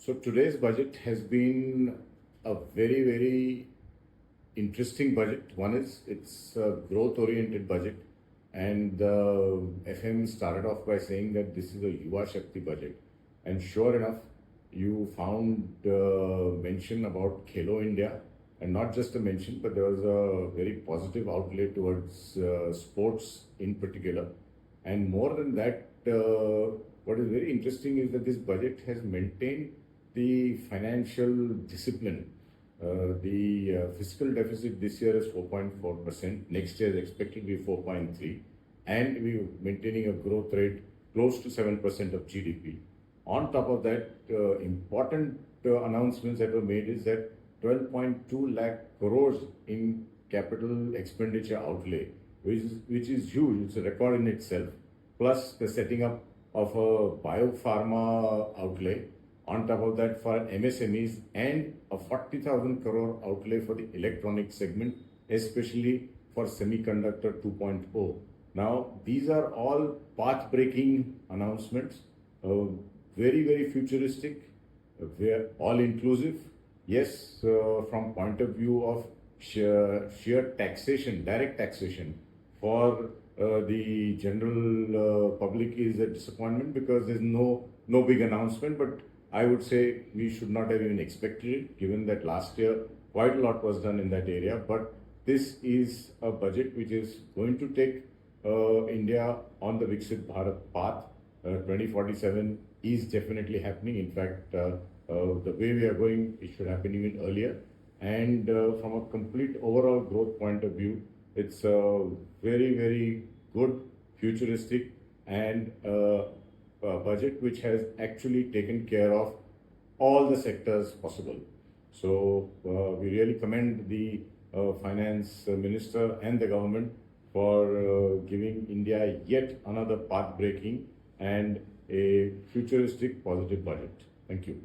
So today's budget has been a very interesting budget. One is it's a growth-oriented budget, and the FM started off by saying that this is a Yuva Shakti budget, and sure enough, you found mention about Khelo India, and not just a mention, but there was a very positive outlay towards sports in particular, and more than that, what is very interesting is that this budget has maintained the financial discipline. The fiscal deficit this year is 4.4%. Next year is expected to be 4.3%, and we're maintaining a growth rate close to 7% of GDP. On top of that, important announcements that were made is that 12.2 lakh crores in capital expenditure outlay, which is huge. It's a record in itself. Plus the setting up of a biopharma outlay. On top of that, for MSMEs, and a 40,000 crore outlay for the electronic segment, especially for semiconductor 2.0. Now, these are all path-breaking announcements, very futuristic, all inclusive. Yes, from point of view of sheer taxation, direct taxation for the general public is a disappointment because there's no big announcement. But I would say we should not have even expected it, given that last year quite a lot was done in that area. But this is a budget which is going to take India on the Viksit Bharat path. 2047 is definitely happening. In fact, the way we are going, it should happen even earlier. And from a complete overall growth point of view, it's a very good, futuristic, and budget which has actually taken care of all the sectors possible. So we really commend the finance minister and the government for giving India yet another path-breaking and a futuristic positive budget. Thank you.